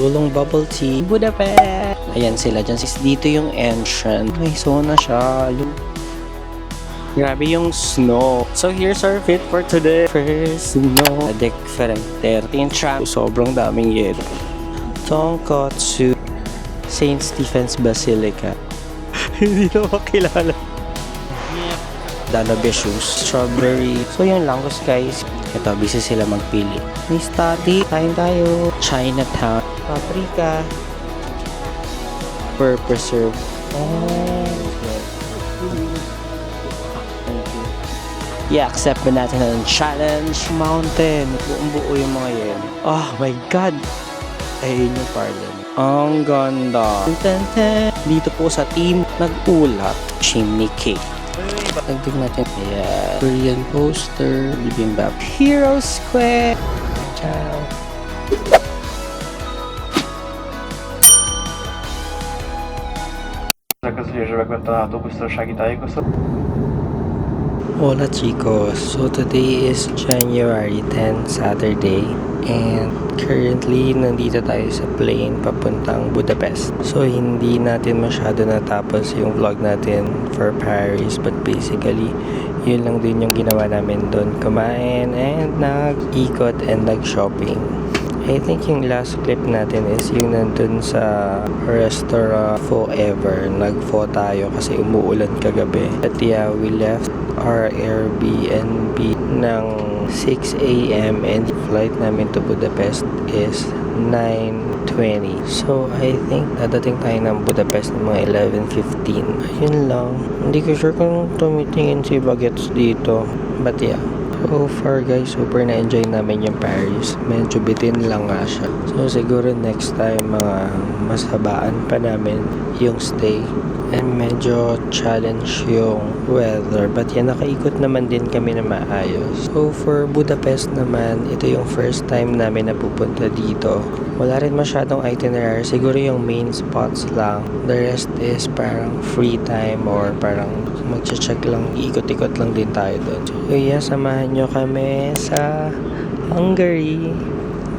Gulong bubble tea, Budapest. Ayan sila dyan. Dito yung entrance. May sauna siya. Grabe yung snow. So here's our fit for today. First snow. Diferente. Yung tram. Sobrang daming yelo. Tonkotsu. St. Stephen's Basilica. Hindi na makilala. Danabe shoes. Strawberry. So yun lang guys. Ito, busy sila magpili. May study. Kain tayo. Chinatown. Paprika. For preserve. I-accept ba natin ang challenge? Mountain. Buong-buo yung mga yan. Oh my God. Ayun yung pardon. Ang ganda. Dito po sa team, nag-ulat. Chimney cake. Nagdig natin. Ayan. Korean poster. Bibimbap. Hero Square. Ciao. Zakazujesz, żeby jak to na autobus, to szagitaje go sobie. Hola chicos, so today is January 10, Saturday, and currently nandito tayo sa plane papuntang Budapest. So hindi natin masyado natapos yung vlog natin for Paris, but basically yun lang din yung ginawa namin doon, kumain and nag-ikot and nag-shopping. I think yung last clip natin is yung nandun sa restaurant Forever. Nag-pho tayo kasi umuulan kagabi. But yeah, we left our Airbnb ng 6 a.m. and flight namin to Budapest is 9:20. So, I think dadating tayo ng Budapest ng mga 11:15. Ayun lang. Hindi ko sure kung tumitingin si Bagets dito. But yeah. So far guys, super na-enjoy namin yung Paris. Medyo bitin lang nga siya. So siguro next time mga mas habaan pa namin yung stay. And medyo challenge yung weather. But yan, nakaikot naman din kami na maayos. So for Budapest naman, ito yung first time namin na pupunta dito. Wala rin masyadong itinerary. Siguro yung main spots lang. The rest is parang free time or parang mag-check lang, ikot-ikot lang din tayo doon. So yeah, samahan nyo kami sa Hungary.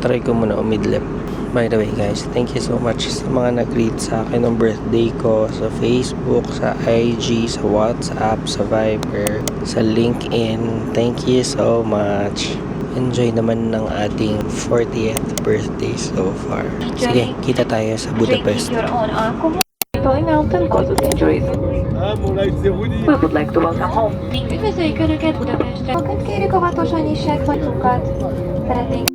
Try ko muna umidlip. By the way guys, thank you so much sa mga nag-greet sa akin ng birthday ko sa Facebook, sa IG, sa WhatsApp, sa Viber, sa LinkedIn. Thank you so much. Enjoy naman ng ating 40th birthday so far. Sige, kita tayo sa Budapest. Going out and causes injuries. We would like to welcome home. Üdvözöljük Önöket Budapesten! Kérjük óvatosan nyissák vagyunkat. Szeretnénk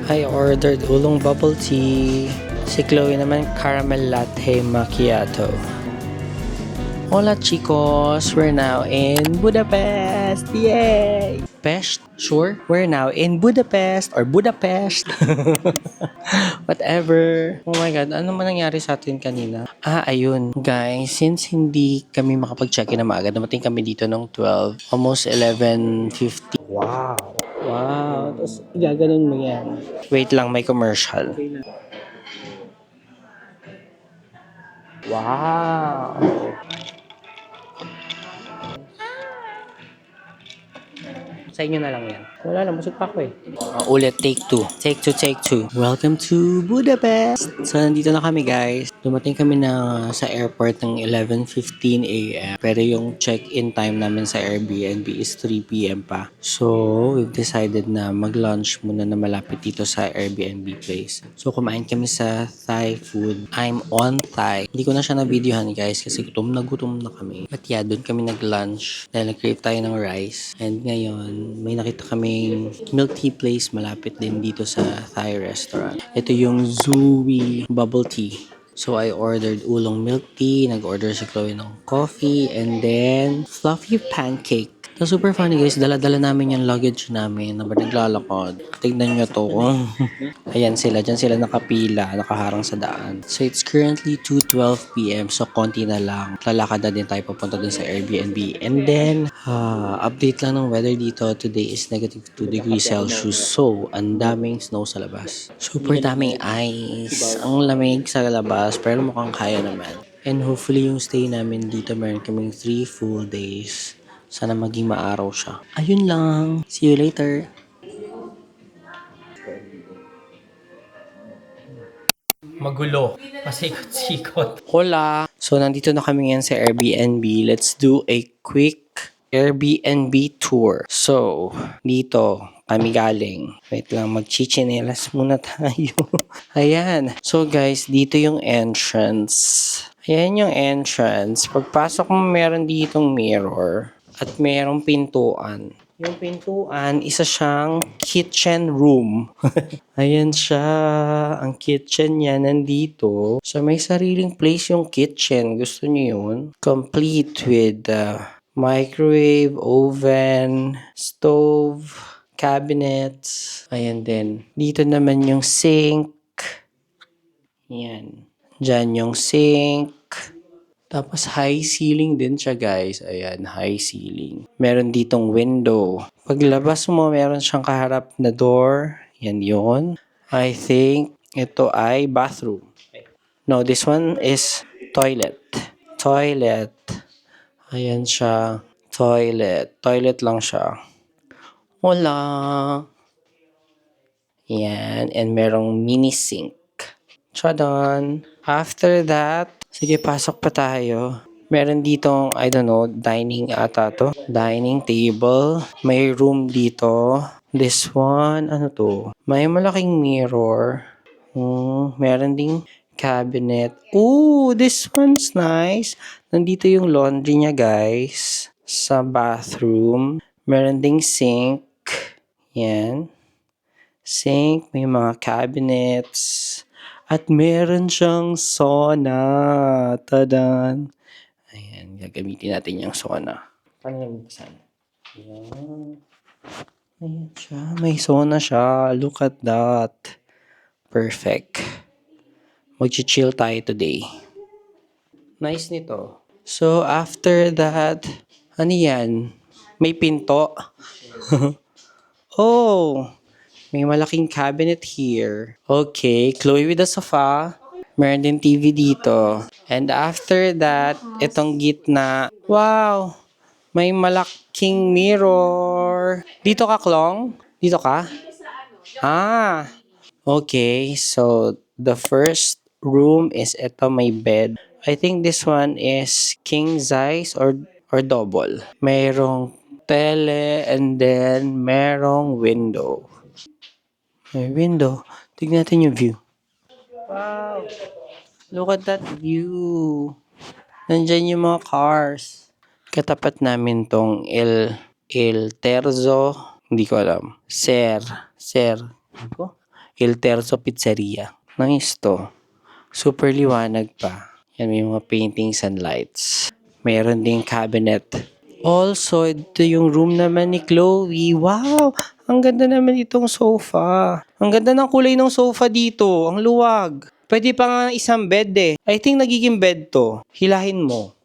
I ordered ulong bubble tea. Si Chloe naman caramel latte macchiato. Hola chicos, we're now in Budapest. Yay! Pest? Sure. We're now in Budapest or Budapest. Whatever. Oh my God, ano man nangyari sa atin kanina? Ayun. Guys, since hindi kami makapag-check-in na maaga, dumating kami dito ng 12, almost 11:50. Wow. Wow. Tapos, gaganon mo yan. Wait lang, may commercial. Wow. Sa inyo na lang yan. Wala lang, busog pa ako eh. Ulit, take two. Take two, take two. Welcome to Budapest! So, nandito na kami guys. Dumating kami na sa airport ng 11:15 a.m. Pero yung check-in time namin sa Airbnb is 3 p.m. pa. So, we've decided na mag-lunch muna na malapit dito sa Airbnb place. So, kumain kami sa Thai food. I'm on Thai. Hindi ko na siya na-videohan guys kasi gutom na kami. But yeah, doon kami nag-lunch. Dahil nag-crave tayo ng rice. And ngayon, may nakita kami kaming milk tea place malapit din dito sa Thai restaurant. Ito yung Zooey Bubble Tea. So, I ordered oolong milk tea, nag-order si Chloe ng coffee, and then fluffy pancake. So, super funny guys, dala-dala namin yung luggage namin na naglalakad. Tignan nyo to. Ayan sila, dyan sila nakapila, nakaharang sa daan. So, it's currently 2:12 p.m. So, konti na lang. Lalakad na din tayo papunta dun sa Airbnb. And then, update lang ng weather dito. Today is negative 2 degrees Celsius. So, ang daming snow sa labas. Super daming ice. Ang lamig sa labas, pero mukhang kaya naman. And hopefully, yung stay namin dito, meron kaming 3 full days. Sana maging maaraw siya. Ayun lang. See you later. Magulo. Pasikot-sikot. Hola! So, nandito na kami ngayon sa Airbnb. Let's do a quick Airbnb tour. So, dito kami galing. Wait lang, magchichinelas muna tayo. Ayan. So, guys, dito yung entrance. Ayan yung entrance. Pagpasok mo, meron ditong mirror. At merong pintuan. Yung pintuan, isa siyang kitchen room. Ayan siya. Ang kitchen niya nandito. So, may sariling place yung kitchen. Gusto niyo yun? Complete with microwave, oven, stove, cabinets. Ayan din. Dito naman yung sink. Ayan. Diyan yung sink. Tapos high ceiling din siya guys. Ayan, high ceiling. Meron ditong window. Paglabas mo, meron siyang kaharap na door. Yan yun. I think ito ay bathroom. No, this one is toilet. Toilet. Ayan siya. Toilet. Toilet lang siya. Wala. Yan. And merong mini sink. Chadan. After that, sige, pasok pa tayo. Meron ditong, I don't know, dining ata to. Dining table. May room dito. This one, ano to? May malaking mirror. Meron ding cabinet. Ooh, this one's nice. Nandito yung laundry niya, guys. Sa bathroom. Meron ding sink. Yan. Sink. May mga cabinets. At meron siyang sauna. Tadan! Ayan, gagamitin natin yung sauna. Paano namin pasan? Ayan. Ayan siya. May sauna siya. Look at that. Perfect. Mag-chill tayo today. Nice nito. So, after that, ano yan? May pinto. Oh! May malaking cabinet here. Okay, Chloe with the sofa. Meron din TV dito. And after that, itong gitna. Wow! May malaking mirror. Dito ka, Klong? Dito ka? Ah! Okay, so the first room is ito, may bed. I think this one is king size or double. Mayroong tele and then merong window. May window. Tignan natin yung view. Wow! Look at that view. Nandyan yung mga cars. Katapat namin tong El Terzo. Hindi ko alam. Ano ko? El Terzo Pizzeria. Nice to. Super liwanag pa. Yan, may mga paintings and lights. Meron ding cabinet. Also, ito yung room naman ni Chloe. Wow! Ang ganda naman itong sofa. Ang ganda ng kulay ng sofa dito. Ang luwag. Pwede pa nga isang bed eh. I think nagiging bed to. Hilahin mo.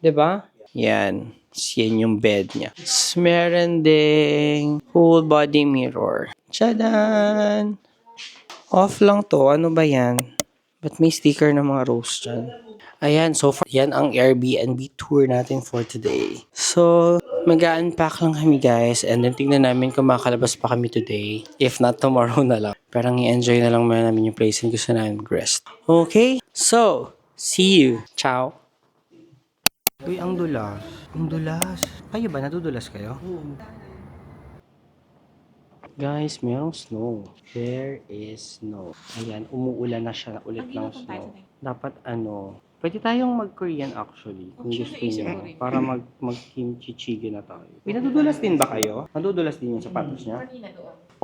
'Di ba? Yan. Yan yung bed niya. Meron ding full body mirror. Tchadan! Off lang to. Ano ba yan? Ba't may sticker ng mga rose dyan? Ayan, so far, yan ang Airbnb tour natin for today. So, mag-unpack lang kami guys, and then tingnan namin kung makalabas pa kami today. If not, tomorrow na lang. Parang i-enjoy na lang muna namin yung place and gusto namin mag-rest. Okay? So, see you. Ciao! Uy, ang dulas. Ang dulas. Kayo ba? Nadudulas kayo? Guys, merong snow. There is snow. Ayan, umuulan na siya ulit ng snow. Dapat Pwede tayong mag-Korean actually, kung gusto niyo. Para mag-kimchi jjigae na tayo. Nadudulas din ba kayo? Nadudulas din yung sapatos niya?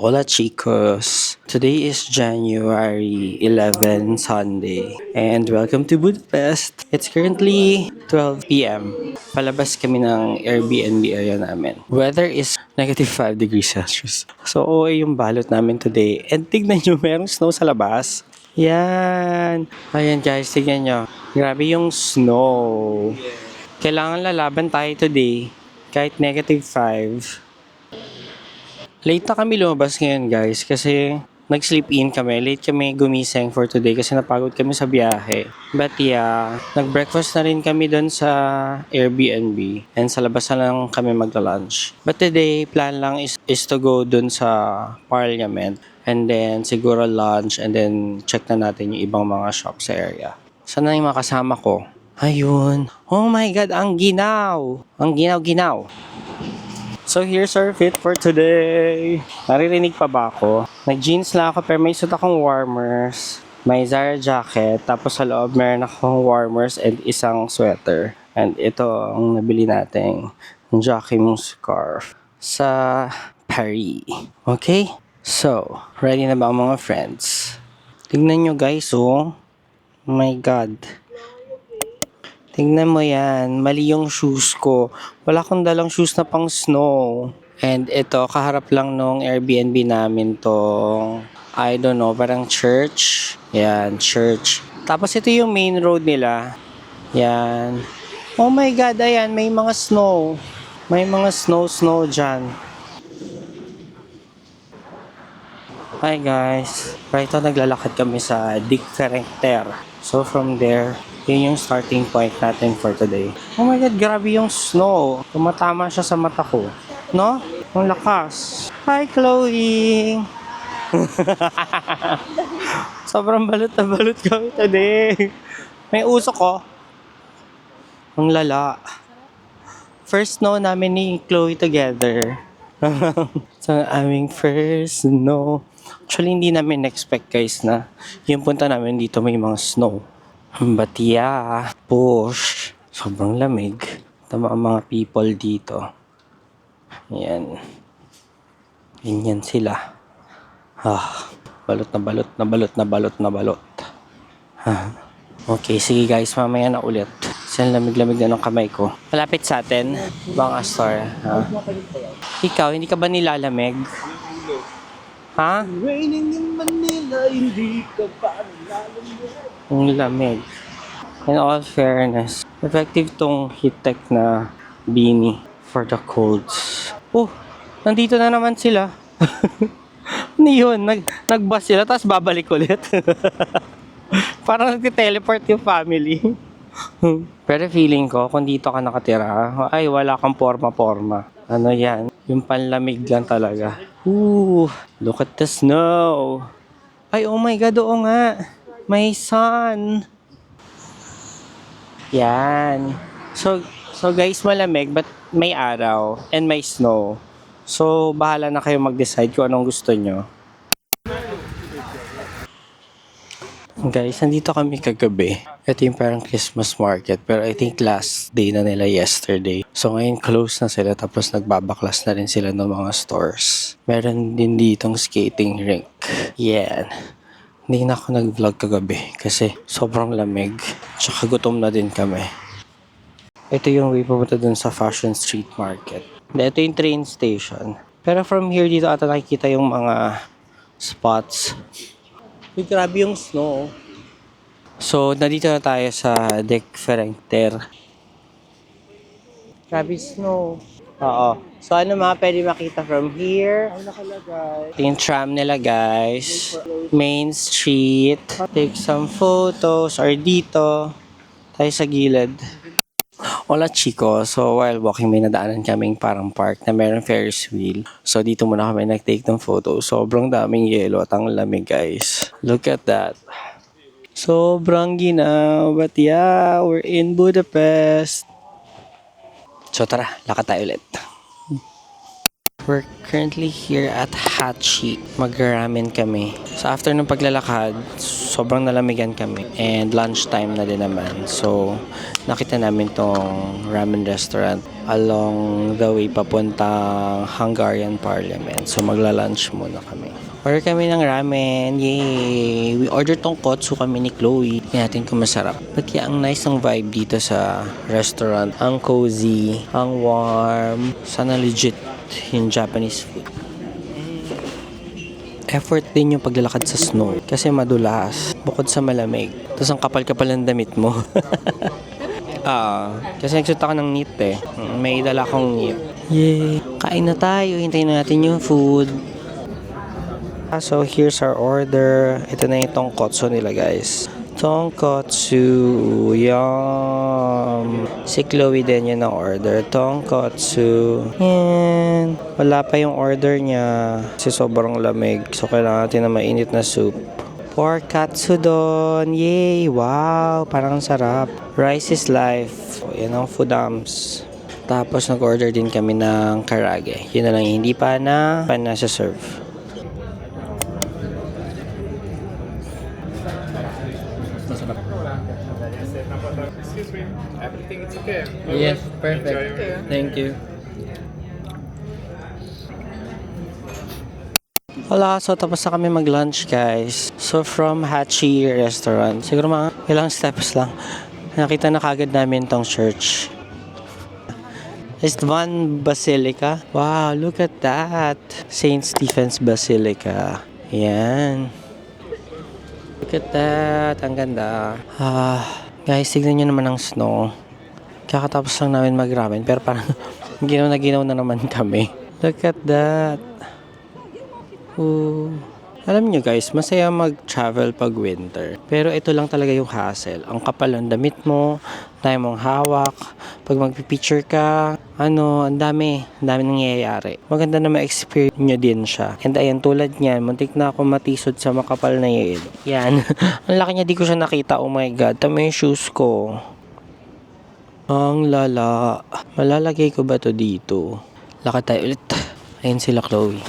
Hola chicos! Today is January 11, Sunday. And welcome to Budapest. It's currently 12 p.m. Palabas kami ng Airbnb area namin. Weather is -5 degrees Celsius. So, OA yung balot namin today. And tignan nyo, merong snow sa labas. Yan! Ayan guys, tignan nyo. Grabe yung snow. Kailangan lalaban tayo today. Kahit -5. Late na kami lumabas ngayon guys kasi nag-sleep in kami. Late kami gumising for today kasi napagod kami sa biyahe. But yeah, nag-breakfast na rin kami doon sa Airbnb and sa labas na lang kami magla-lunch. But today, plan lang is to go doon sa Parliament and then siguro lunch and then check na natin yung ibang mga shop sa area. Sana yung mga kasama ko? Ayun. Oh my God, ang ginaw! Ang ginaw-ginaw. So here's our fit for today. Naririnig pa ba ako? Nag-jeans lang ako pero may suit akong warmers. May Zara jacket. Tapos sa loob meron akong warmers and isang sweater. And ito ang nabili nating Jacquemus scarf sa Paris. Okay? So, ready na ba ang mga friends? Tignan nyo guys oh. Oh my God. Tingnan mo yan, mali yung shoes ko. Wala akong dalang shoes na pang snow. And ito, kaharap lang nung Airbnb namin tong, I don't know, parang church. Yan, church. Tapos ito yung main road nila. Yan. Oh my God, ayan, may mga snow. May mga snow dyan. Hi guys. Right now, naglalakad kami sa Dick Ferenter. So from there, yun yung starting point natin for today. Oh my God, grabe yung snow. Tumatama siya sa mata ko. No? Ang lakas. Hi, Chloe! Sobrang balot na balot kami today. May usok ko. Ang lala. First snow namin ni Chloe together. So, aming first snow. Actually, hindi namin expect guys na yung punta namin dito may mga snow. But yeah, push. Sobrang lamig. Tama ang mga people dito. Yan. Ganyan sila. Balot na balot na balot na balot na balot. Okay, sige guys, mamaya na ulit. Kasi lamig-lamig na ng kamay ko. Malapit sa atin, Bang Astor. Ikaw, hindi ka ba nilalamig? Ha? Raining in Manila, hindi ka pa nilalamig. Ang lamig. In all fairness, effective tong heat tech na beanie for the colds. Oh, nandito na naman sila. Ano yun? Nag-bus sila tapos babalik ulit. Parang nag-teleport yung family. Pero feeling ko, kung dito ka nakatira, ay wala kang forma-forma. Ano yan? Yung panlamig lang talaga. Ooh, look at the snow. Ay, oh my God, oo nga. May sun. Yan. So guys, malamig but may araw and may snow. So, bahala na kayo mag-decide kung anong gusto nyo. Guys, nandito kami kagabi. Ito yung parang Christmas market. Pero I think last day na nila yesterday. So ngayon close na sila. Tapos nagbabaklas na rin sila ng mga stores. Meron din ditong skating rink. Yan. Hindi na ako nag-vlog kagabi. Kasi sobrang lamig. Tsaka gutom na din kami. Ito yung way pupunta dun sa Fashion Street Market. Ito yung train station. Pero from here dito ata nakikita yung mga spots. Uy, grabe yung snow. So, nandito na tayo sa Dick Ferenter. Grabe snow. Oo. So, ano mga pwede makita from here? Ito yung tram nila, guys. Main Street. Take some photos. Or dito. Tayo sa gilid. Hola chicos, so while walking may nadaanan kaming parang park na meron Ferris wheel. So dito muna kami nag-take ng photo. Sobrang daming yelo at ang lamig guys. Look at that. Sobrang ginaw. But yeah, we're in Budapest. So tara, lakad tayo ulit. We're currently here at Hachi. Mag-ramen kami. So after ng paglalakad, sobrang nalamigan kami. And lunchtime na din naman. So, nakita namin tong ramen restaurant along the way papuntang Hungarian Parliament. So, magla-lunch muna kami. Order kami ng ramen. Yay! We ordered tong kotsu kami ni Chloe. Tingnan natin kung masarap. But yeah, ang nice ng vibe dito sa restaurant. Ang cozy, ang warm. Sana legit yung Japanese food. Effort din yung paglalakad sa snow kasi madulas bukod sa malamig. Tapos ang kapal-kapal ng damit mo. Kasi nagsuot ako ng knit eh. May dala akong knit. Yay! Kain na tayo. Hintayin na natin yung food. So here's our order. Ito na yung tonkotsu nila guys. Tonkotsu. Yum! Si Chloe din yun ang order. Tonkotsu. Yan. Wala pa yung order niya. Kasi sobrang lamig. So kailangan natin na mainit na soup. Pork katsudon. Yay! Wow! Parang sarap. Rice is life. So, yan ang foodams. Tapos nag-order din kami ng karage. Yun na lang. Hindi pa na serve. Excuse me, everything is okay. Yes, Enjoy perfect. your- Thank you. Wala, so tapos na kami mag-lunch guys. So from Hachi Restaurant, siguro mga ilang steps lang, nakita na kagad namin tong church. Istvan Basilica. Wow, look at that. St. Stephen's Basilica. Yan. Look at that. Ang ganda. Guys, tignan nyo naman ang snow. Kakatapos lang namin mag-ramen, pero parang ginaw na naman kami. Look at that. Ooh. Alam nyo guys, masaya mag-travel pag winter. Pero ito lang talaga yung hassle. Ang kapal ng damit mo, tayo mong hawak. Pag magpipicture ka, ang dami nangyayari. Maganda na ma-experience nyo din siya. And ayan, tulad niyan, muntik na ako matisod sa makapal na yelo. Yan. Ang laki niya, di ko siya nakita. Oh my God, tama yung shoes ko. Ang lala. Malalagay ko ba to dito? Lakad tayo ulit. Ayan sila Chloe.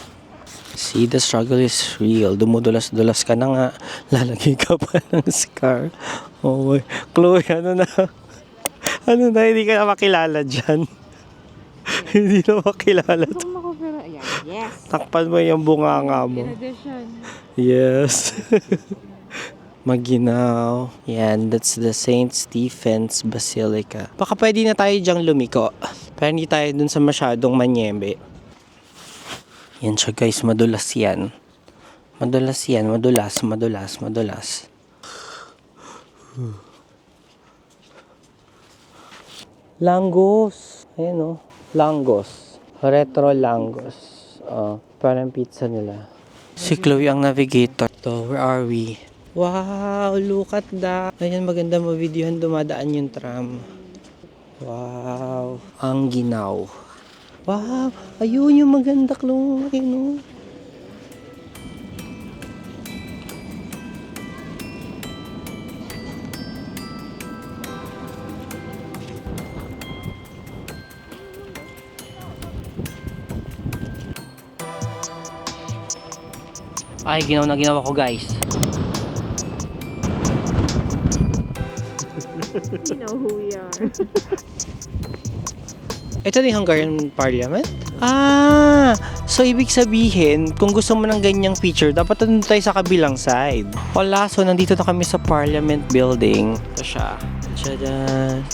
See, the struggle is real. Dumudulas-dulas ka na nga. Lalagay ka pa ng scar. Oh my. Chloe, ano na? Hindi ka na makilala dyan. Hindi na makilala to. Yes. Takpan mo yung bunganga mo. Yes. Maginaw. Yan, that's the St. Stephen's Basilica. Baka pwede na tayo dyang lumiko. Pero hindi tayo dun sa masyadong manyembe. Yan siya guys, madulas yan. Madulas. Langos. Ayan o. Langos. Retro langos. Parang pizza nila. Si Chloe ang navigator. So, where are we? Wow, look at that. Ayan, maganda ma-videohan dumadaan yung tram. Wow. Ang ginaw. Wow, ayun yung maganda Chloe, no? Ay, ginaw na ginawa ko guys. You know who we are. Ito na yung Hungarian Parliament? So ibig sabihin, kung gusto mo ng ganyang feature, dapat nandun tayo sa kabilang side. Wala, so nandito na kami sa Parliament Building. Ito siya. Tchadan!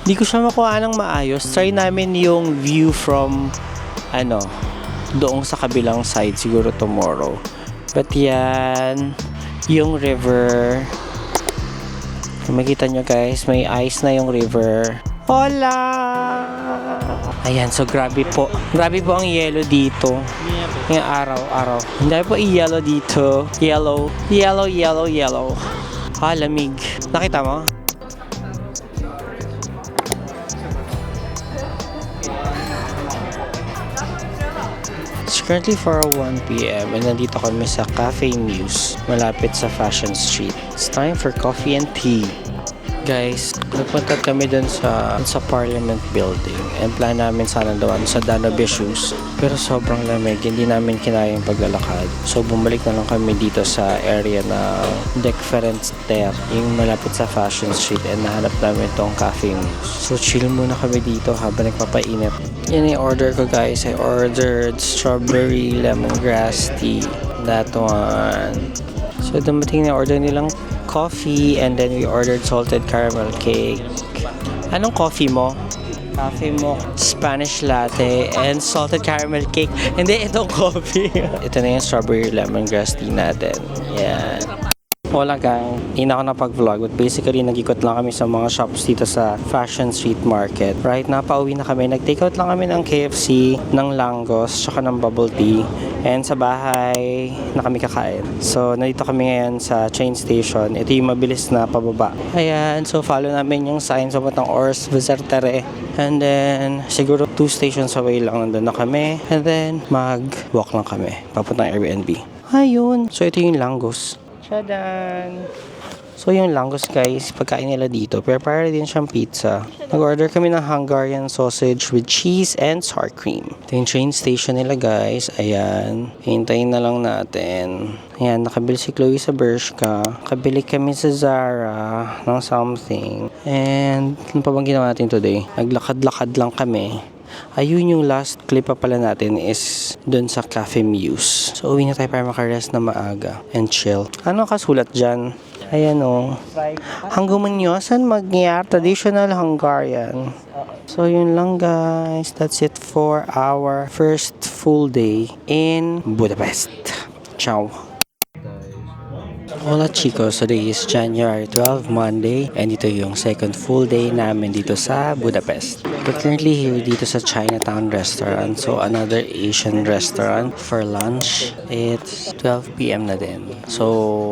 Hindi ko siya makuha ng maayos. Try namin yung view from, doong sa kabilang side, siguro tomorrow. But yan, yung river. Kung makita nyo guys, may ice na yung river. Hola! Ayan, so grabe po. Grabe po ang yellow dito. Yung araw-araw. Hindi po i-yellow dito. Yellow. Lamig. Nakita mo? It's currently 4:01 PM and nandito kami sa Cafe Muse, malapit sa Fashion Street. It's time for coffee and tea. Guys, Nagpunta kami dun sa Parliament Building and plan namin sana doon sa Danube Shoes. Pero sobrang lamig, hindi namin kinayang paglalakad. So bumalik na lang kami dito sa area na Dekferenster, yung malapit sa Fashion Street, and nahanap namin tong Cafe Muse. So chill muna kami dito habang nagpapainit. Yan yung order ko guys. I ordered strawberry lemongrass tea. That one. So dumating na order nilang coffee and then we ordered salted caramel cake. Anong coffee mo? Cafe mo, Spanish latte and salted caramel cake. Hindi, itong coffee. Ito na yung strawberry lemongrass tea natin. Yan. Wala gang, hindi na ako napag-vlog, but basically nag-ikot lang kami sa mga shops dito sa Fashion Street Market. Right na, pauwi na kami. Nag-take out lang kami ng KFC, ng Langos, tsaka ng bubble tea. And sa bahay na kami kakain. So, nandito kami ngayon sa train station. Ito yung mabilis na pababa. Ayan, so follow namin yung signs of ng Ors Visertere. And then, siguro 2 stations away lang nandun na kami. And then, mag-walk lang kami papuntang Airbnb. Ayun, so ito yung Langos. Chadan! So yung Langos guys, pagkain nila dito, pero para din siyang pizza. Nag-order kami ng Hungarian sausage with cheese and sour cream. Ito yung train station nila guys. Ayan. Hintayin na lang natin. Ayan, nakabili si Chloe sa Bershka. Nakabili kami sa Zara ng something. And ano pa bang ginawa natin today? Naglakad-lakad lang kami. Ayun yung last clip pa pala natin is dun sa Cafe Muse. So uwi na tayo para makarest na maaga and chill. Ano kasulat dyan? Ayan o. Hanggumanyosan magyar traditional Hungarian. So yun lang guys. That's it for our first full day in Budapest. Ciao. Hola chicos, today is January 12, Monday, and ito yung second full day namin dito sa Budapest. We're currently here dito sa Chinatown restaurant, so another Asian restaurant for lunch. It's 12 PM na din. So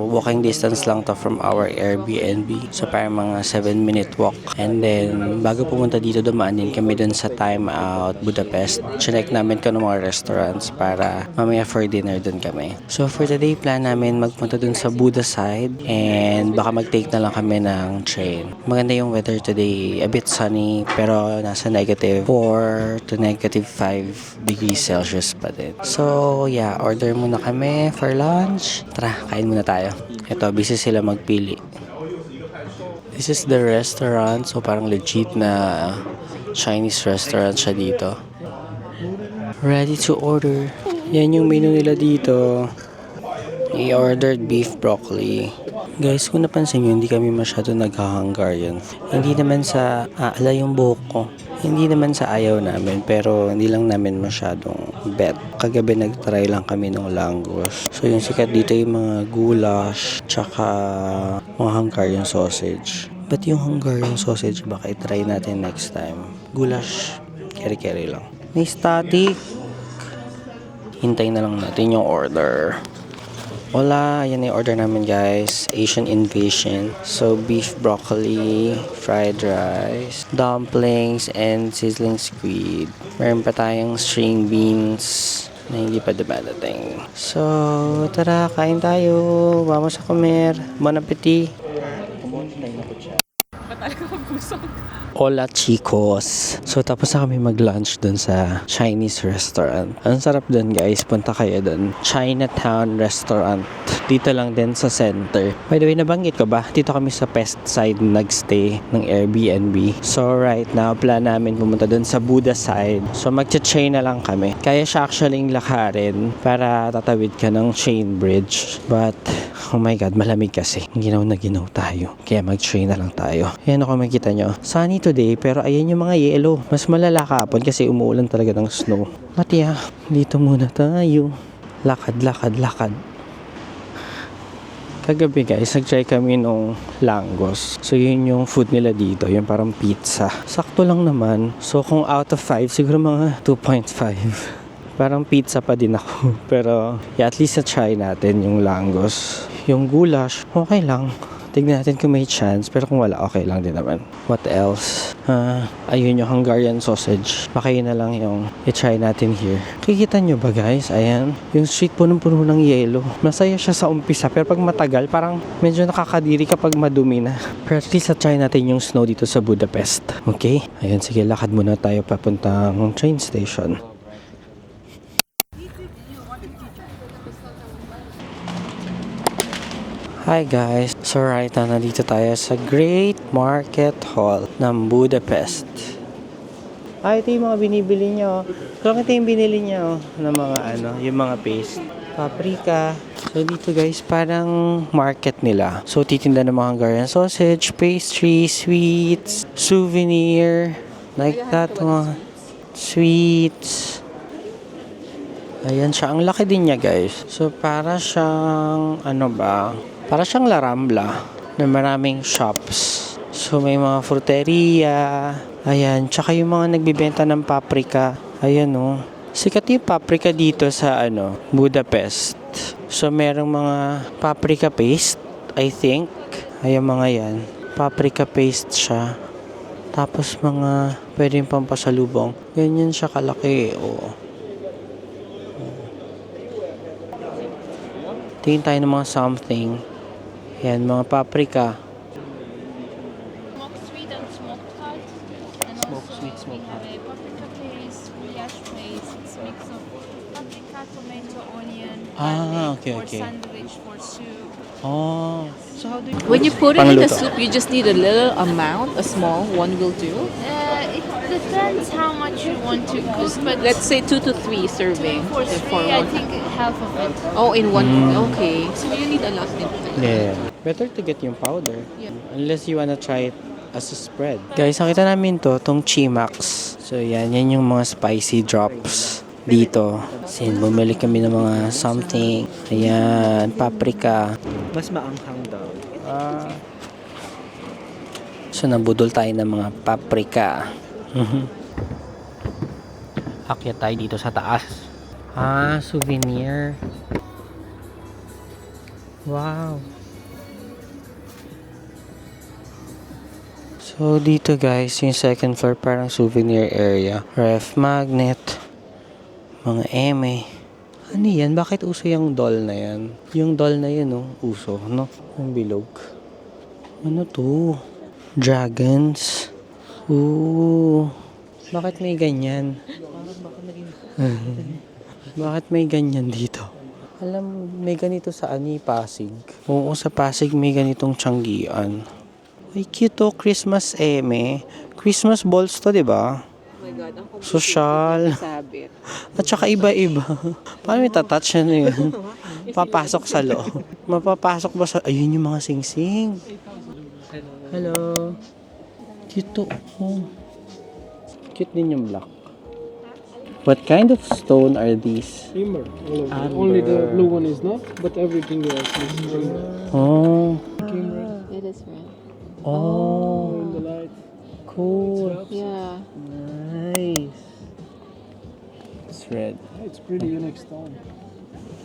walking distance lang to from our Airbnb. So parang mga 7-minute walk. And then bago pumunta dito, dumaan din kami dun sa Time Out Budapest. Check namin kung mga restaurants para mamaya for dinner dun kami. So for today, plan namin magpunta dun sa Buda side and baka mag-take na lang kami ng train. Maganda yung weather today, a bit sunny pero nasa negative 4 to negative 5 degrees Celsius pa din. So yeah, order muna kami for lunch. Tara, kain muna tayo. Ito, busy sila magpili. This is the restaurant, so parang legit na Chinese restaurant siya dito. Ready to order. Yan yung menu nila dito. I-ordered beef broccoli. Guys, kung napansin nyo, hindi kami masyado nagha-Hungarian. Hindi naman sa ala yung buhok ko. Hindi naman sa ayaw namin, pero hindi lang namin masyadong bet. Kagabi nagtry lang kami ng Langos. So yung sikat dito yung mga goulash, tsaka mga Hungarian sausage. But yung Hungarian sausage, baka i-try natin next time. Goulash, keri-keri lang. May static. Hintayin na lang natin yung order. Wala, yan yung order namin guys. Asian Invasion. So, beef broccoli, fried rice, dumplings, and sizzling squid. Meron pa tayong string beans na hindi pa dumadating. So, tara, kain tayo. Vamos a comer. Bon appetit. Hola chicos! So tapos na kami mag-lunch dun sa Chinese restaurant. Ang sarap dun guys, punta kayo dun. Chinatown restaurant. Dito lang din sa center. By the way, nabanggit ko ba? Dito kami sa Pest side nagstay ng Airbnb. So right now, plan namin pumunta dun sa Buda side. So magcha-chain na lang kami. Kaya siya actually lakarin para tatawid ka ng chain bridge. But oh my god, malamig kasi. Ginaw na ginaw tayo. Kaya mag-train na lang tayo. Yan ako makikita nyo. Sunny today, pero ayan yung mga yellow. Mas malala kapon kasi umuulan talaga ng snow. Matiya, dito muna tayo. Lakad, lakad, lakad. Kagabi guys, nag-try kami nung Langos. So yun yung food nila dito, yung parang pizza. Sakto lang naman. So kung out of 5, siguro mga 2.5. Parang pizza pa din ako. Pero yeah, at least na-try natin yung Langos. Yung goulash, okay lang. Tignan natin kung may chance. Pero kung wala, okay lang din naman. What else? Ayun yung Hungarian sausage. Baka yun na lang yung i-try natin here. Kikita nyo ba guys? Ayan. Yung street punong-puno ng yelo. Masaya siya sa umpisa. Pero pag matagal, parang medyo nakakadiri kapag madumi na. Pero at least try natin yung snow dito sa Budapest. Okay? Ayun, sige, lakad muna tayo papuntang train station. Hi guys! So right now, nandito tayo sa Great Market Hall ng Budapest. Ito yung mga binibili nyo. So ito yung binili nyo ng mga yung mga paste. Paprika. So dito guys, parang market nila. So titinda ng mga Hungarian sausage, pastry, sweets, souvenir, like that mga sweets. Ayan siya. Ang laki din niya guys. So para siyang para siyang La Rambla na maraming shops. So may mga fruteria. Ayan. Tsaka yung mga nagbibenta ng paprika. Ayan o. Sikat yung paprika dito sa Budapest. So merong mga paprika paste, I think. Ayan mga yan. Paprika paste siya. Tapos mga pwedeng pampasalubong. Ganyan siya kalaki. Oo. Tingin tayo ng mga something. Yan, mga paprika. Smoked sweet and smoked hot. And Smoked also sweet, smoked we have a paprika paste, goulash paste. It's a mix of paprika, tomato, onion, garlic, okay, for okay. sandwich, for soup. Oh. So how do you... When you put it in the Pangluto. soup, you just need a little amount, a small one will do. It depends how much you want to cook, but Let's say 2 to 3 serving. for for three, I one. think half of it. Oh, in one. Okay. So you need a lot. Yeah. Better to get yung powder. Yeah. Unless you wanna try it as a spread. Guys, nakita namin tong Chimax. So yan yung mga spicy drops dito. Sin, bumili kami ng mga something. Ayan, paprika. Mas maanghang daw. So nabudol tayo ng mga paprika. Akyat tayo dito sa taas. Souvenir. Wow. So dito guys, yung second floor parang souvenir area. Ref magnet. Mga eme. Ano yan? Bakit uso yung doll na yan? Yung doll na yan, uso, no? Yung bilog. Ano to? Dragons. Ooh. Bakit may ganyan? Bakit may ganyan dito? Alam, may ganito sa Pasig. Oo, sa Pasig may ganitong tiyanggian. Ay, cute to. Christmas eme. Christmas balls to, di ba? Oh my God, ang Social. sabit. At saka iba-iba. Paano may tatouch na yun? Papasok sa loob. Mapapasok ba sa... Ayun yung mga sing-sing. Hello. Cute to. Oh. Cute din yung black. What kind of stone are these? Amber. Amber. Only the blue one is not, but everything else is amber. Oh. It is red. Oh. In the light. Cool. Yeah. Nice. It's red. It's pretty unique stone.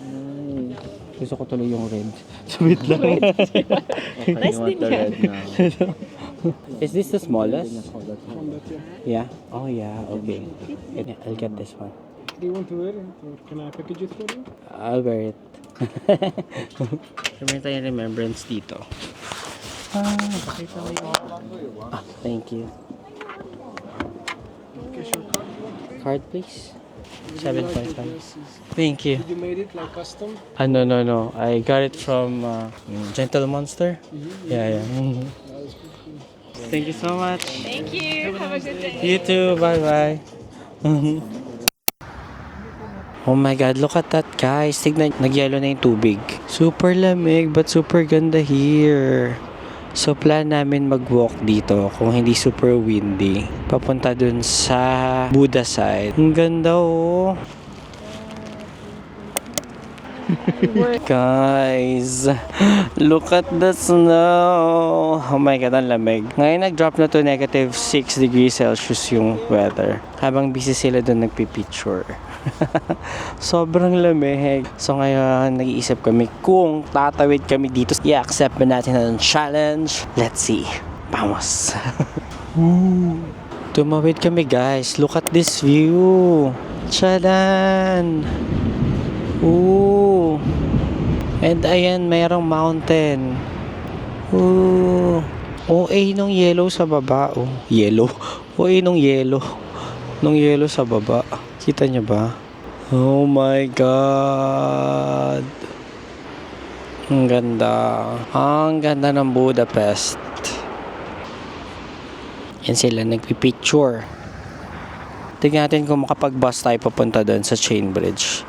Nice. Gusto ko tuloy yung red. Sweet lang. Nice din yan. Is this the smallest? From that, Yeah? yeah. Oh yeah, okay. Yeah, I'll get this one. Do you want to wear it? Or can I package it for you? I'll wear it. Meron tayong remembrance dito. Thank you. Card please. 7.5. Thank you. Did you made it like custom? No. I got it from Gentle Monster. Yeah. Thank you so much. Thank you. Have a good day. You too. Bye-bye. Oh my God, look at that guys. Tignan, nagyelo na yung tubig. Super lamig but super ganda here. So plan namin mag-walk dito kung hindi super windy. Papunta dun sa Buda side. Ang ganda oh. Guys, look at the snow. Oh my God, ang lamig. Ngayon nag-drop na to -6 degrees Celsius yung weather. Habang busy sila dun nagpipicture. Sobrang lamig. So ngayon, nag-iisip kami kung tatawid kami dito. I-accept ba natin ang challenge? Let's see. Vamos. Tumawid kami guys. Look at this view. Chadan! Ooh! And ayan, mayroong mountain. Ooh! OA nung yellow sa baba. Oh, yellow. OA nung yellow. Nung yellow sa baba. Kita nyo ba? Oh my God! Ang ganda. Ang ganda ng Budapest. Yan sila nagpipicture. Tingnan natin kung makapag-bus tayo papunta doon sa Chain Bridge.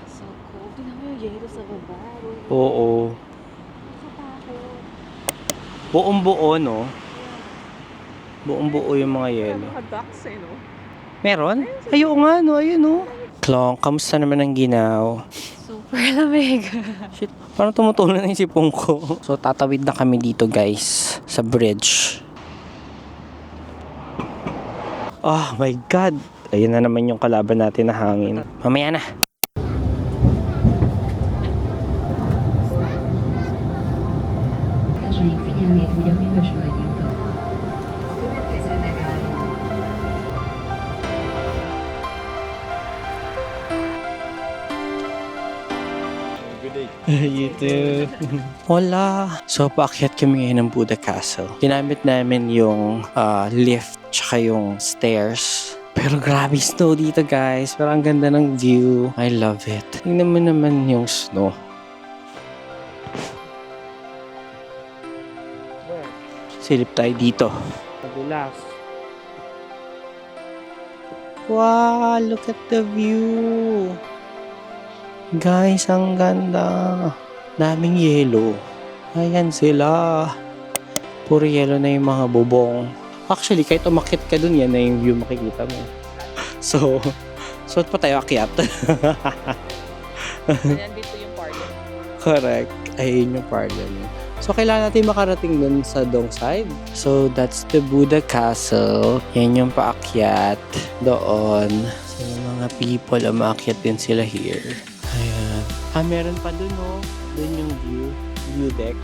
So cool. Tingnan mo yung yelo sa baba. Oo. Buong-buo, no? Buong-buo yung mga yelo. Ducks no? Meron? Ayun nga, no? Ayun, no? Klong, kamusta naman ang ginaw? Super lamig. Shit, parang tumutulo na yung sipong ko. So, tatawid na kami dito, guys. Sa bridge. Oh my God! Ayun na naman yung kalaban natin na hangin. Mamaya na! You too. Hola! So, paakyat kami ngayon ng Buda Castle. Ginamit namin yung lift tsaka yung stairs. Pero grabe snow dito guys. Pero ang ganda ng view. I love it. Tingnan mo naman yung snow. Silip tayo dito. Madulas. Wow! Look at the view! Guys, ang ganda. Daming yelo. Ayan sila. Puro yelo na yung mga bubong. Actually, kahit umakit ka dun, yan na yung view makikita mo. So, suot pa tayo akyat. Ayan dito yung party. Correct. Ayun yung parliament. So, kailangan natin makarating dun sa dong side. So, that's the Buda Castle. Yan yung paakyat doon. So, yung mga people, umakyat din sila here. Ayan. Meron pa dun, oh. Dun yung view deck.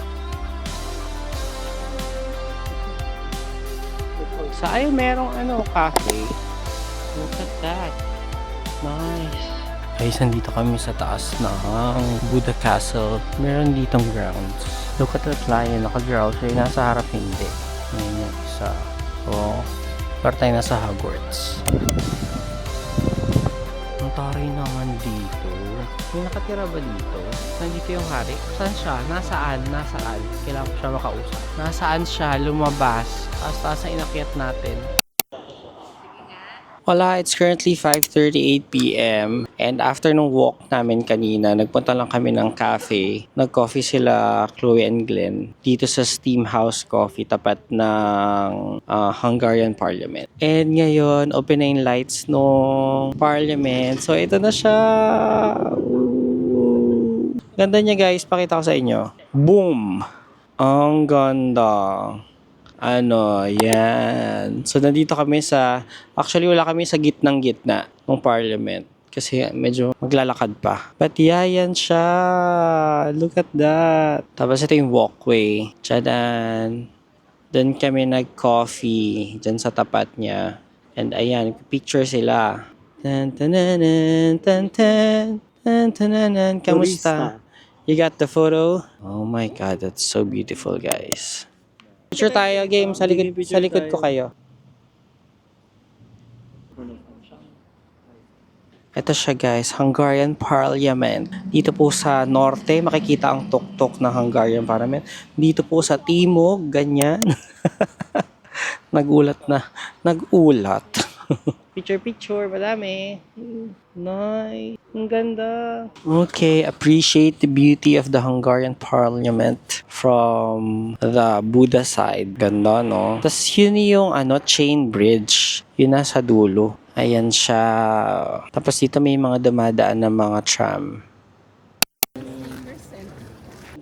Sa ayun, merong cafe. Look at that. Nice. Guys, nandito kami sa taas ng Buda Castle. Meron ditong grounds. Look at that lion. Naka-ground siya. Nasa harap hindi. Ayan yung isa. So, para tayo nasa Hogwarts. Ang taray naman dito. May nakatira ba dito? Nandito yung hari. Saan siya? Nasaan? Nasaan? Kailangan ko siya makausap. Nasaan siya? Lumabas. Taas na inakyat natin. Wala, it's currently 5:38 p.m. And after nung walk namin kanina, nagpunta lang kami ng cafe. Nag-coffee sila, Chloe and Glenn, dito sa Steam House Coffee, tapat ng Hungarian Parliament. And ngayon, open na yung lights ng Parliament. So, ito na siya! Ooh. Ganda niya guys, pakita ko sa inyo. Boom! Ang ganda! Yan. So, nandito kami actually wala kami sa gitnang-gitna ng Parliament. Kasi medyo maglalakad pa. But yan siya. Look at that. Tapos ito yung walkway. Tchadan. Doon kami nag-coffee. Diyan sa tapat niya. And ayan, picture sila. Tan tananan, tan tan. Tan tananan. Kamusta? You got the photo? Oh my God, that's so beautiful, guys. Picture tayo, game. Sa likod ko kayo. Ito siya guys, Hungarian Parliament. Dito po sa norte, makikita ang tuktok ng Hungarian Parliament. Dito po sa timog, ganyan. Nagulat. Picture, madami. Nice. Ang ganda. Okay, appreciate the beauty of the Hungarian Parliament from the Buda side. Ganda, no? Tapos yun yung chain bridge. Yun nasa dulo. Ayan siya. Tapos dito may mga dumadaan na mga tram.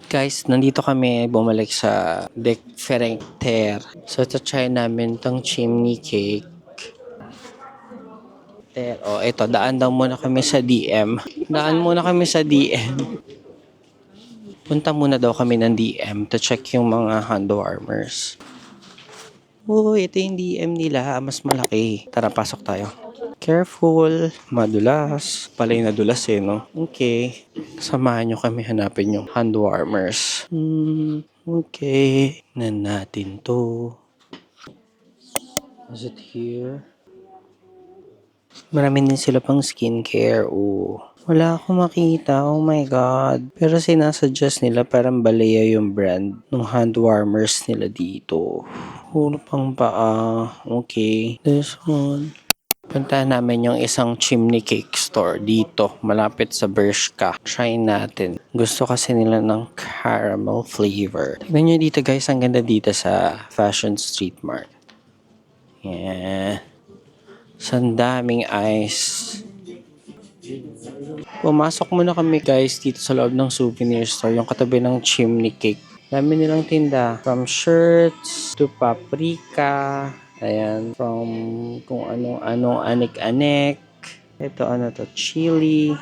Guys, nandito kami bumalik sa Dek Ferencter. So, try namin tong chimney cake. O, ito, daan daw muna kami sa DM. Daan muna kami sa DM. Punta muna daw kami ng DM to check yung mga hand warmers. Ito yung DM nila. Mas malaki. Tara, pasok tayo. Careful. Madulas. Pala'y nadulas no? Okay. Samahan nyo kami hanapin yung hand warmers. Okay. Nan natin to. Is it here? Marami din sila pang skincare. Wala akong makita. Oh my God. Pero sinasuggest nila parang Balea yung brand ng hand warmers nila dito. Puro pang paa. Okay. This one. Puntahan namin yung isang chimney cake store dito. Malapit sa Bershka. Try natin. Gusto kasi nila ng caramel flavor. Tignan nyo dito guys. Ang ganda dito sa Fashion Street Mart. Yeah. Ang daming ice. Pumasok muna kami guys dito sa loob ng souvenir store. Yung katabi ng chimney cake. Dami nilang tinda. From shirts to paprika. Ayan. From kung ano-ano anik-anik. Ito ano to. Chili.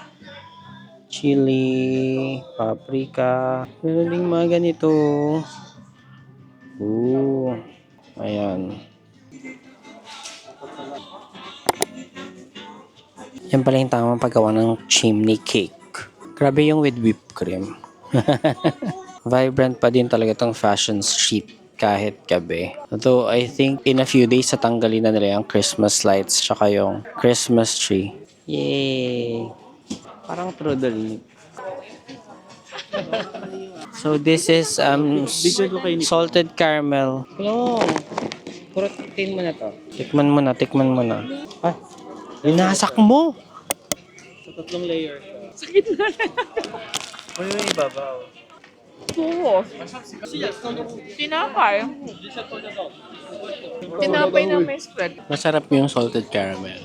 Paprika. Meron ding mga ganito. Ayan. Yan pala yung tamang paggawa ng chimney cake. Grabe yung with whipped cream. Vibrant pa din talaga tong Fashion Street kahit gabi. Although I think in a few days tatanggalin na nila yung Christmas lights tsaka yung Christmas tree. Yay! Parang trudel. So this is salted caramel. Hello! Kurutin mo na to. Tikman mo na. Inasak mo! Sa 3 layer. Sakit na. Ano yung ibabaw? Oo. Tinapay na may spread. Masarap yung salted caramel.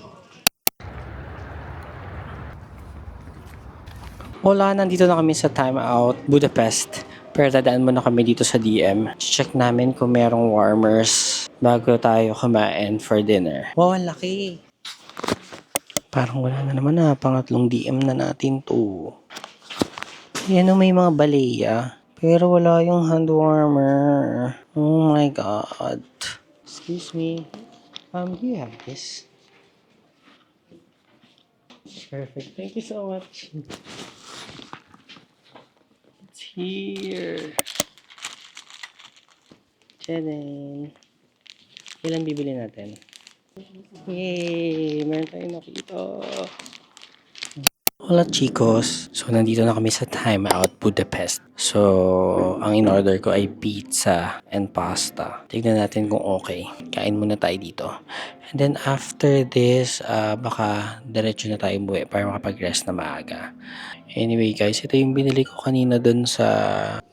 Wala, nandito na kami sa Time Out Budapest. Pero dadaan muna kami dito sa DM. Check namin kung merong warmers bago tayo kumain for dinner. Wow, ang laki! Parang wala na naman pangatlong DM na natin to. Yan may mga Balea. Pero wala yung hand warmer. Oh my God. Excuse me. Do you have this? Perfect. Thank you so much. It's here. Tadaan. Ilan bibili natin? Yay! Meron tayong nakita. Hola chicos! So, nandito na kami sa Time Out Budapest. So, ang in-order ko ay pizza and pasta. Tignan natin kung okay. Kain muna tayo dito. And then after this, baka diretso na tayo umuwi para makapag-rest na maaga. Anyway guys, ito yung binili ko kanina dun sa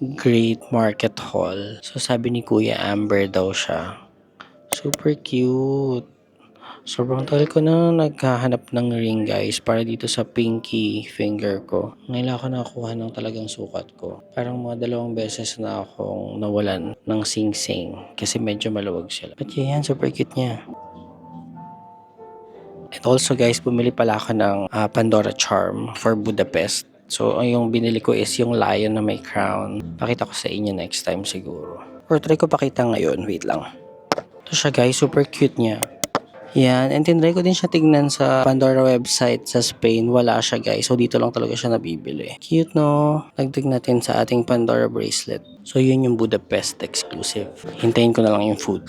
Great Market Hall. So, sabi ni Kuya Amber daw siya. Super cute. Sobrang tagal ko na naghahanap ng ring guys para dito sa pinky finger ko. Ngayon ako nakakuha ng talagang sukat ko. Parang mga 2 beses na akong nawalan ng sing-sing kasi medyo maluwag sila. But yan, super cute niya. And also guys, bumili pala ako ng Pandora Charm for Budapest. So, yung binili ko is yung lion na may crown. Pakita ko sa inyo next time siguro. Or try ko pakita ngayon. Wait lang. Ito siya guys, super cute niya. Yan, and tinry ko din siya tignan sa Pandora website sa Spain. Wala siya guys, so dito lang talaga siya nabibili. Cute no? Dagdag natin sa ating Pandora bracelet. So yun yung Budapest exclusive. Hintayin ko na lang yung food.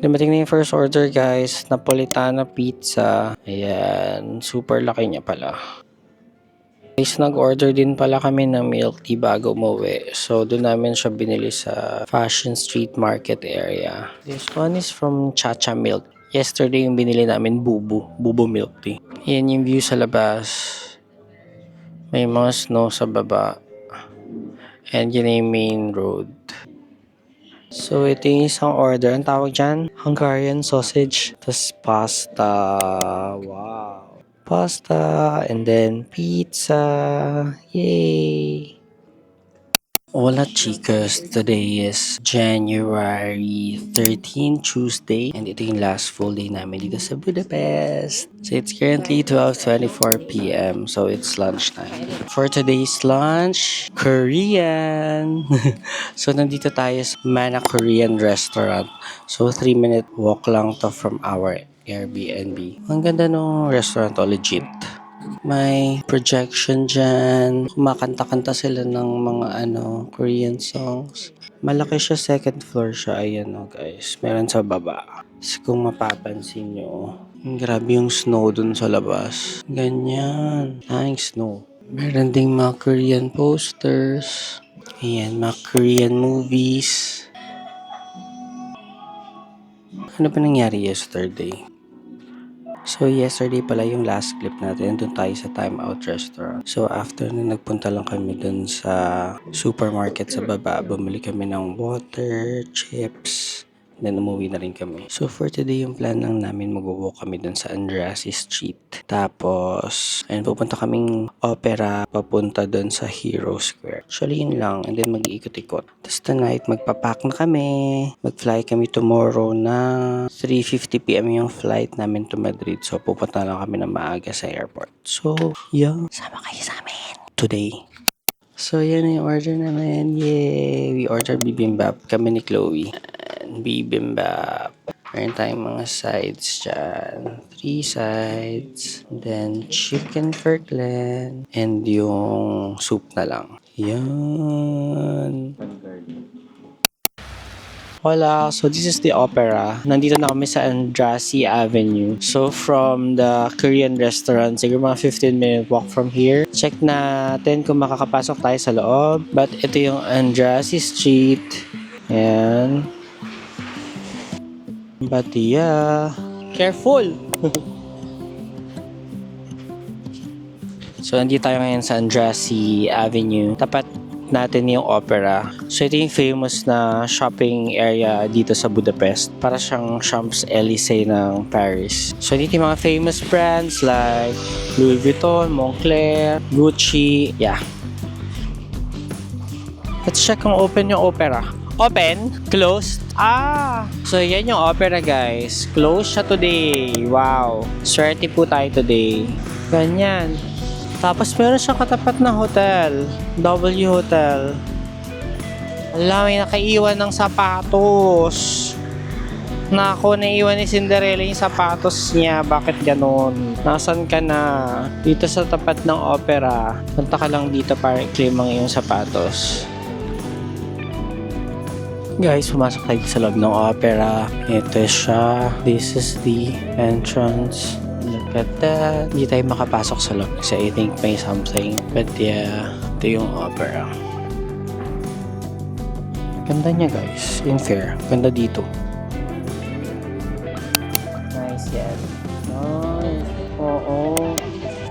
Dumating na yung first order guys, Napolitana pizza. Ayan, super laki niya pala. Guys, nag-order din pala kami ng milk tea bago umuwi. So, doon namin siya binili sa Fashion Street Market area. This one is from Chacha Milk. Yesterday yung binili namin Bubu milk tea. Yan yung view sa labas. May mga snow sa baba. And yun yung main road. So, ito yung isang order. Ang tawag dyan? Hungarian sausage. Tapos pasta. Wow. Pasta and then pizza. Yay! Hola chicos, today is January 13, Tuesday, and ito yung last full day namin dito sa Budapest. So it's currently 12:24 p.m. so it's lunchtime. For today's lunch, Korean! So nandito tayo sa Mana Korean restaurant. So 3-minute walk lang to from our Airbnb. Ang ganda ng restaurant, legit. May projection dyan. Kumakanta-kanta sila ng mga Korean songs. Malaki siya, second floor siya. Ayan guys. Meron sa baba. So, kung mapapansin nyo, grabe yung snow dun sa labas. Ganyan. Ang snow. Meron ding mga Korean posters. Ayan, mga Korean movies. Ano pa nangyari yesterday? So, yesterday pala yung last clip natin. Doon tayo sa Time Out Restaurant. So, after na nagpunta lang kami doon sa supermarket sa baba, bumili kami ng water, chips, then umuwi na rin kami. So, for today, yung plan lang namin, mag-walk kami doon sa Andrassy Street. Tapos, ayun, pupunta kaming opera, papunta doon sa Hero Square. Actually, yun lang. And then, mag-iikot-ikot. Tapos, tonight, magpapack na kami. Mag-fly kami tomorrow na 3:50 p.m. yung flight namin to Madrid. So, pupunta lang kami na maaga sa airport. So, yeah. Sama kayo sa amin today. So, yan yung order namin. Yay! We ordered bibimbap. Kami ni Chloe. And bibimbap. Meron tayong mga sides dyan. 3 sides. Then, chicken Kirkland. And yung soup na lang. Yan. Hola, so this is the opera. Nandito na kami sa Andrassy Avenue. So from the Korean restaurant, siguro mga 15-minute walk from here. Check natin kung makakapasok tayo sa loob. But ito yung Andrassy Street. Ayan. But yeah, careful! So nandito tayo ngayon sa Andrassy Avenue. Tapat natin yung opera. So ito yung famous na shopping area dito sa Budapest. Para siyang Champs-Élysées ng Paris. So dito yung mga famous brands like Louis Vuitton, Moncler, Gucci. Yeah. Let's check kung open yung opera. Open? Closed? So yan yung opera guys. Closed siya today. Wow. Swerte po tayo today. Ganyan. Tapos meron siyang katapat na hotel. W Hotel. Alam, may nakaiwan ng sapatos. Nako, naiwan ni Cinderella yung sapatos niya. Bakit ganon? Nasaan ka na? Dito sa tapat ng opera. Punta ka lang dito para i-claim ang iyong sapatos. Guys, pumasok tayo sa loob ng opera. Ito siya. This is the entrance. Look at that. Hindi tayo makapasok sa loob kasi I think may something. But yeah, ito yung opera. Ganda niya guys. In fair. Ganda dito. Nice yan. Nice. Oo.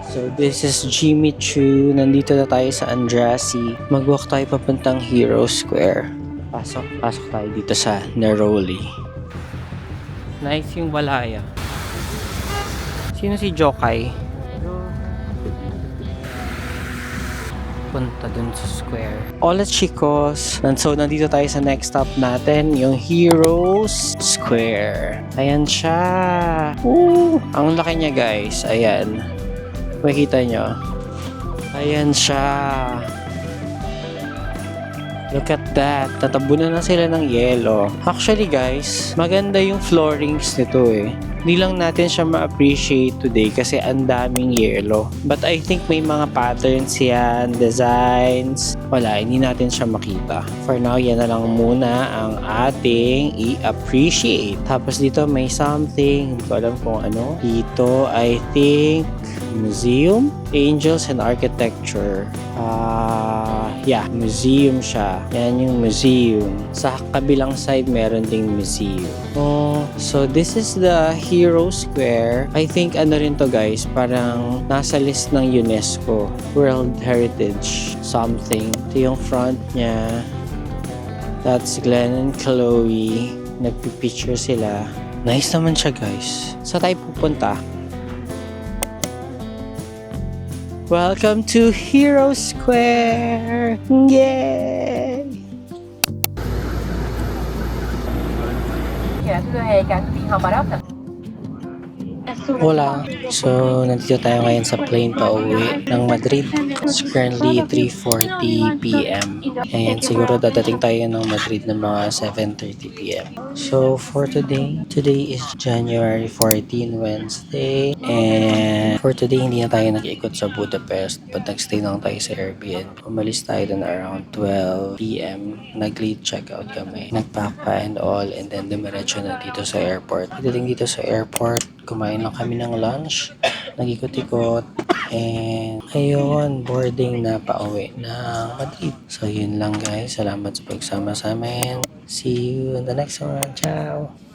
So this is Jimmy Choo. Nandito na tayo sa Andrassy. Mag-walk tayo papuntang Hero Square. Pasok tayo dito sa Neroli. Nice yung walaya. Sino si Jokay? Punta dun sa square. Hola chicos! So nandito tayo sa next stop natin, yung Heroes Square. Ayan siya. Ang laki niya guys. Ayan. Makikita nyo. Ayan siya. Look at that. Tatabunan na sila ng yelo. Actually guys, maganda yung floorings nito eh. Hindi lang natin siya ma-appreciate today kasi ang daming yelo. But I think may mga patterns yan, designs. Wala, hindi natin siya makita. For now, yan na lang muna ang ating i-appreciate. Tapos dito may something. Hindi ko alam kung ano. Dito, I think, museum? Angels and Architecture. Yeah, museum siya. Yan yung museum. Sa kabilang side, meron ding museum. So this is the Hero Square. I think ano rin to guys, parang nasa list ng UNESCO. World Heritage something. Ito yung front niya. That's Glenn and Chloe. Nagpipicture sila. Nice naman siya guys. Saan tayo pupunta? Welcome to Hero Square! Yeah! repülőhelyeket hamarabb. Hola! So, nandito tayo ngayon sa plane pa uwi ng Madrid. It's currently 3:40 p.m. And siguro dadating tayo ng Madrid ng mga 7:30 p.m. So, for today is January 14, Wednesday. And for today, hindi na tayo nag-ikot sa Budapest but nagstay lang tayo sa Airbnb. Umalis tayo dun around 12 p.m. Nag-late checkout kami. Nag-pack pa and all. And then, dumiretso na dito sa airport. Pagdating dito sa airport, kumain lang kami ng lunch, nag-ikot-ikot, and ayun, boarding na pauwi ng Madrid. So yun lang guys, salamat sa pagsama sa amin. See you in the next one. Ciao!